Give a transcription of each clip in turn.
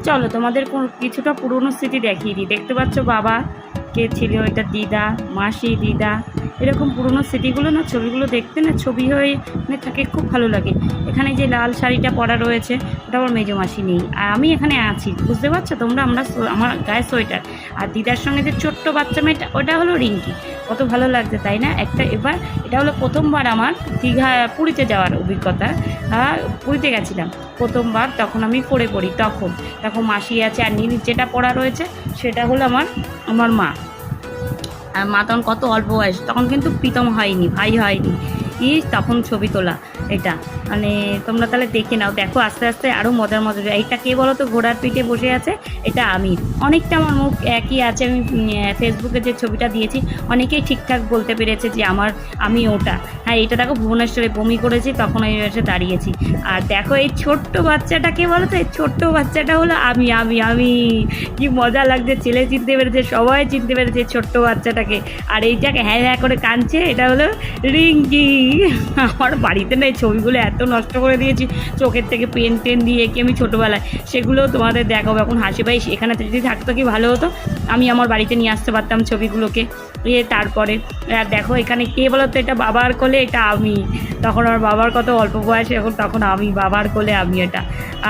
চলো তোমাদের কিছুটা পুরনো স্মৃতি দেখিয়ে দিই। দেখতে পাচ্ছ বাবা কে ছিল, এটা দিদা, মাসি, দিদা, এরকম পুরনো স্মৃতিগুলো না, ছবিগুলো দেখতে না ছবি হয়ে থাকে, খুব ভালো লাগে। এখানে যে লাল শাড়িটা পরা রয়েছে ওটা আমার মেজো মাসি নেই, আর আমি এখানে আছি, বুঝতে পারছো তোমরা। আমার গায়ে সোয়েটার, আর দিদার সঙ্গে যে ছোট্ট বাচ্চা মেয়েটা ওটা হলো রিঙ্কি। কত ভালো লাগছে তাই না? এবার এটা হলো প্রথমবার আমার পুরীতে যাওয়ার অভিজ্ঞতা। পুরীতে গেছিলাম প্রথমবার, তখন আমি পড়ে পড়ি, তখন মাসি আছে, আর নীল যেটা পড়া রয়েছে সেটা হলো আমার মা। আর মা তখন কত অল্প বয়স, তখন কিন্তু প্রীতম হয়নি, ভাই হয়নি। তখন ছবি তোলা এটা, মানে তোমরা তাহলে দেখে নাও, দেখো আস্তে আস্তে আরও মজার। এইটা কে বলো তো ঘোড়ার পিঠে বসে আছে, এটা আমি। অনেকটা আমার মুখ একই আছে, আমি ফেসবুকে যে ছবিটা দিয়েছি অনেকেই ঠিকঠাক বলতে পেরেছে যে আমি ওটা। হ্যাঁ, এটা দেখো ভুবনেশ্বরে বমি করেছি, তখন আমি এসে দাঁড়িয়েছি। আর দেখো এই ছোট্ট বাচ্চাটা কে বলো তো, এই ছোট্ট বাচ্চাটা হলো আমি। কি মজা লাগছে, ছেলে চিনতে পেরেছে, সবাই চিনতে পেরেছে ছোট্ট বাচ্চাটাকে। আর এইটাকে হ্যাঁ হ্যাঁ করে কাঁদছে, এটা হলো রিঙ্কি। আমার বাড়িতে না এই ছবিগুলো এত নষ্ট করে দিয়েছি, চোখের থেকে পেন দিয়ে কি আমি ছোটোবেলায়, সেগুলো তোমাদের দেখাবো। এখন হাসি পাই, এখানে যদি থাকতো কি ভালো হতো, আমি আমার বাড়িতে নিয়ে আসতে পারতাম ছবিগুলোকে। তারপরে দেখো এখানে কে বলো তো, এটা বাবার কোলে, এটা আমি। তখন আমার বাবার কত অল্প বয়স, এখন তখন আমি বাবার কোলে, আমি এটা।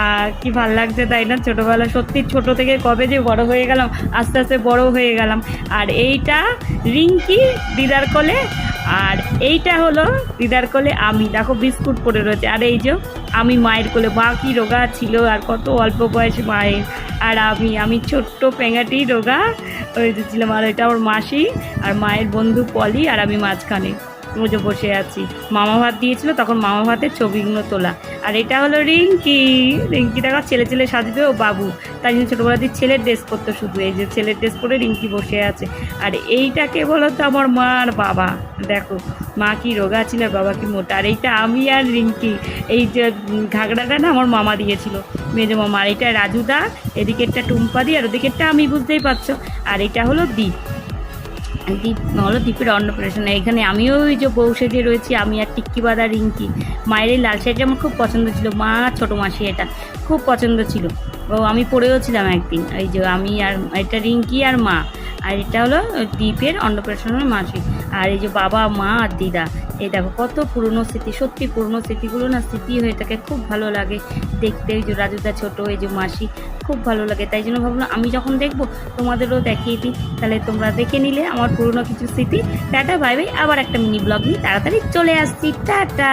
আর কি ভাল লাগছে তাই না, ছোটোবেলা সত্যি ছোটো থেকে কবে যে বড় হয়ে গেলাম, আস্তে আস্তে বড় হয়ে গেলাম। আর এইটা রিঙ্কি দিদার কোলে, আর এইটা হলো দিদার কোলে আমি। দেখো বিস্কুট পড়ে রয়েছে। আর এই যে আমি মায়ের কোলে, মা কি রোগা ছিল, আর কত অল্প বয়সে মায়ের। আর আমি ছোট্ট পেঙ্গাটি রোগা হয়েছিলাম। আর এটা আমার মাসি আর মায়ের বন্ধু পলি, আর আমি মাঝখানে যে বসে আছি। মামা ভাত দিয়েছিল, তখন মামা ভাতের ছবিগুলো তোলা। আর এটা হলো রিঙ্কি দেখো ছেলে সাজবে, ও বাবু, তাই জন্য ছোটোবেলাতে ছেলের ড্রেস করতো শুধু। এই যে ছেলের ড্রেস পরে রিঙ্কি বসে আছে। আর এইটাকে বলো তো আমার মা আর বাবা। দেখো মা কি রোগা ছিল, আর বাবা কি মোটা। আর এইটা আমি আর রিঙ্কি। এই যে ঘাগড়াটা না আমার মামা দিয়েছিল, মেজো মামা। আর এটা রাজুদা, এদিকেরটা টুম্পাদি, আর ওদিকেরটা আমি, বুঝতেই পারছো। আর এটা হলো দ্বীপ হলো দ্বীপের অন্নপ্রাশন। এখানে আমিও ওই যে বউ সেজে রয়েছি, আমি আর টিক্কি বাঁধা রিঙ্কি। মায়ের এই লাল শাড়িটা আমার খুব পছন্দ ছিল, মা ছোটো মাসি এটা খুব পছন্দ ছিল। ও আমি পড়েও ছিলাম একদিন। এই যে আমি আর এটা রিঙ্কি আর মা, আর এটা হলো দ্বীপের অন্নপ্রাশনের মাসি। আর এই যে বাবা, মা আর দিদা। এই দেখো কত পুরনো স্মৃতি, সত্যি পুরনো স্মৃতিগুলো না স্মৃতি হয়ে থাকে, খুব ভালো লাগে দেখতে। এই যে রাজুদা ছোটো, এই যে মাসি, খুব ভালো লাগে। তাই জন্য ভাবলাম আমি যখন দেখবো তোমাদেরও দেখিয়ে দিই, তাহলে তোমরা দেখে নিলে আমার পুরনো কিছু স্মৃতি। টাটা বাই বাই, আবার একটা মিনি ব্লগ নিয়ে তাড়াতাড়ি চলে আসছি, টাটা।